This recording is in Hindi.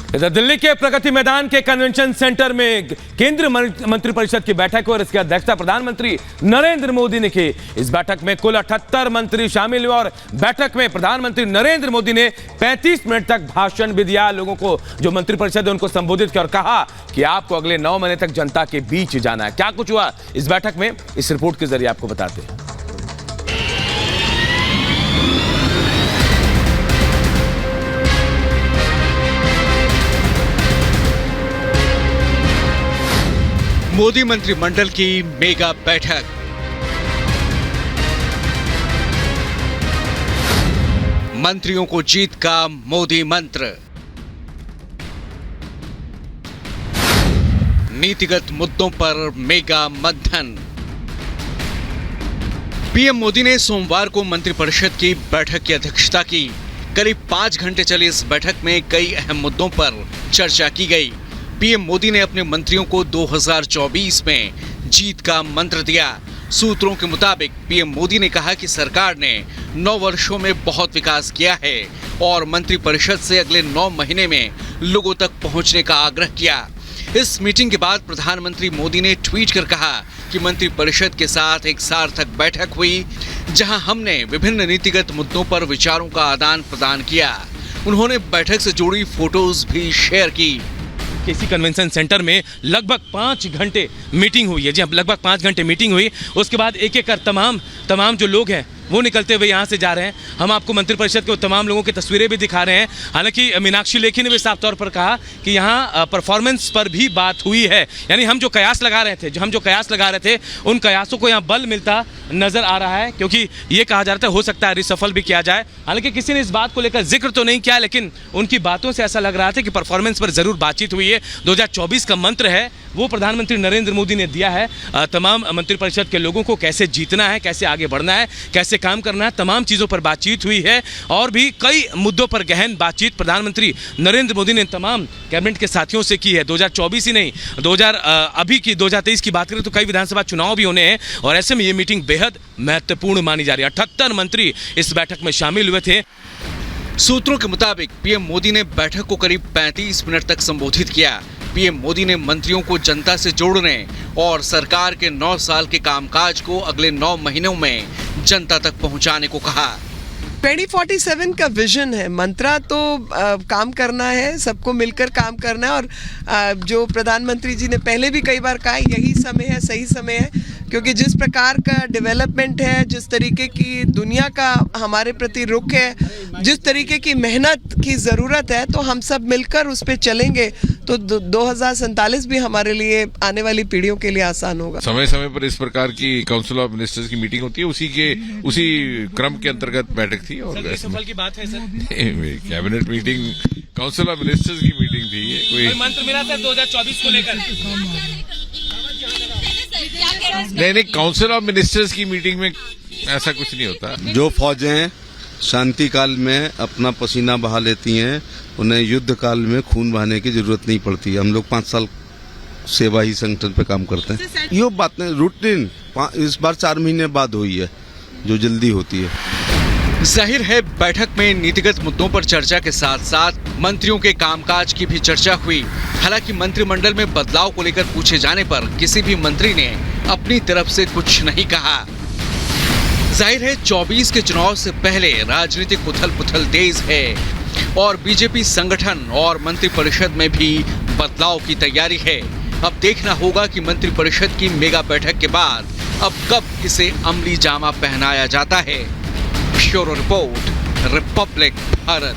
इधर दिल्ली के प्रगति मैदान के कन्वेंशन सेंटर में केंद्रीय मंत्रिपरिषद की बैठक और इसकी अध्यक्षता प्रधानमंत्री नरेंद्र मोदी ने की। इस बैठक में कुल 78 मंत्री शामिल हुए और बैठक में प्रधानमंत्री नरेंद्र मोदी ने 35 मिनट तक भाषण भी दिया। लोगों को जो मंत्रिपरिषद है उनको संबोधित किया और कहा कि आपको अगले 9 महीने तक जनता के बीच जाना है। क्या कुछ हुआ इस बैठक में, इस रिपोर्ट के जरिए आपको बताते हैं। मोदी मंत्रिमंडल की मेगा बैठक। मंत्रियों को जीत का मोदी मंत्र। नीतिगत मुद्दों पर मेगा मंथन। पीएम मोदी ने सोमवार को मंत्रिपरिषद की बैठक की अध्यक्षता की। करीब 5 घंटे चली इस बैठक में कई अहम मुद्दों पर चर्चा की गई। पीएम मोदी ने अपने मंत्रियों को 2024 में जीत का मंत्र दिया। सूत्रों के मुताबिक पीएम मोदी ने कहा कि सरकार ने 9 वर्षों में बहुत विकास किया है और मंत्रिपरिषद से अगले 9 महीने में लोगों तक पहुंचने का आग्रह किया। इस मीटिंग के बाद प्रधानमंत्री मोदी ने ट्वीट कर कहा कि मंत्रिपरिषद के साथ एक सार्थक बैठक हुई, जहां हमने विभिन्न नीतिगत मुद्दों पर विचारों का आदान प्रदान किया। उन्होंने बैठक से जुड़ी फोटोज भी शेयर की। इसी कन्वेंशन सेंटर में लगभग 5 घंटे मीटिंग हुई है। जी, लगभग 5 घंटे मीटिंग हुई। उसके बाद एक एक कर तमाम जो लोग हैं वो निकलते हुए यहाँ से जा रहे हैं। हम आपको मंत्रिपरिषद के तमाम लोगों की तस्वीरें भी दिखा रहे हैं। हालांकि मीनाक्षी लेखी ने भी साफ तौर पर कहा कि यहाँ परफॉर्मेंस पर भी बात हुई है, यानी हम जो कयास लगा रहे थे उन कयासों को यहाँ बल मिलता नजर आ रहा है, क्योंकि ये कहा जा रहा था हो सकता है रिसफल भी किया जाए। हालांकि किसी ने इस बात को लेकर जिक्र तो नहीं किया, लेकिन उनकी बातों से ऐसा लग रहा था कि परफॉर्मेंस पर जरूर बातचीत हुई है। 2024 का मंत्र है वो प्रधानमंत्री नरेंद्र मोदी ने दिया है। तमाम मंत्रिपरिषद के लोगों को कैसे जीतना है, कैसे आगे बढ़ना है, कैसे काम करना है, तमाम चीज़ों पर बातचीत हुई है और भी कई मुद्दों पर गहन बातचीत प्रधानमंत्री नरेंद्र मोदी ने तमाम कैबिनेट के साथियों से की है। 2024 ही नहीं, 2023 की बात करें तो कई विधानसभा चुनाव भी होने हैं और ऐसे में ये मीटिंग बेहद महत्वपूर्ण मानी जा रही है। 78 मंत्री इस बैठक में शामिल हुए थे। सूत्रों के मुताबिक पीएम मोदी ने बैठक को करीब 35 मिनट तक संबोधित किया। पीएम मोदी ने मंत्रियों को जनता से जोड़ने और सरकार के 9 साल के कामकाज को अगले 9 महीनों में जनता तक पहुंचाने को कहा। 2047 का विजन है, मंत्रा तो काम करना है, सबको मिलकर काम करना है। और जो प्रधानमंत्री जी ने पहले भी कई बार कहा, यही समय है, सही समय है, क्योंकि जिस प्रकार का डेवलपमेंट है, जिस तरीके की दुनिया का हमारे प्रति रुख है, जिस तरीके की मेहनत की ज़रूरत है, तो हम सब मिलकर उस पर चलेंगे तो 2047 भी हमारे लिए, आने वाली पीढ़ियों के लिए आसान होगा। समय समय पर इस प्रकार की काउंसिल ऑफ मिनिस्टर्स की मीटिंग होती है, उसी क्रम के अंतर्गत बैठक थी। और सफल की बात है sir, cabinet meeting, council of ministers की मीटिंग थी। ये कोई मंत्र मिला था 2024 को लेकर? नहीं, काउंसिल ऑफ मिनिस्टर्स की मीटिंग में ऐसा कुछ नहीं होता। जो फौजें शांति काल में अपना पसीना बहा लेती हैं, उन्हें युद्ध काल में खून बहाने की जरूरत नहीं पड़ती। हम लोग 5 साल सेवा ही संगठन पे काम करते हैं। ये बात नहीं, रूटीन इस बार 4 महीने बाद हुई है, जो जल्दी होती है। जाहिर है बैठक में नीतिगत मुद्दों पर चर्चा के साथ साथ मंत्रियों के कामकाज की भी चर्चा हुई। हालांकि मंत्रिमंडल में बदलाव को लेकर पूछे जाने पर किसी भी मंत्री ने अपनी तरफ से कुछ नहीं कहा। जाहिर है 24 के चुनाव से पहले राजनीतिक उथल पुथल तेज है और बीजेपी संगठन और मंत्रिपरिषद में भी बदलाव की तैयारी है। अब देखना होगा कि मंत्रिपरिषद की मेगा बैठक के बाद अब कब इसे अमली जामा पहनाया जाता है। Bureau report, Republic Bharat.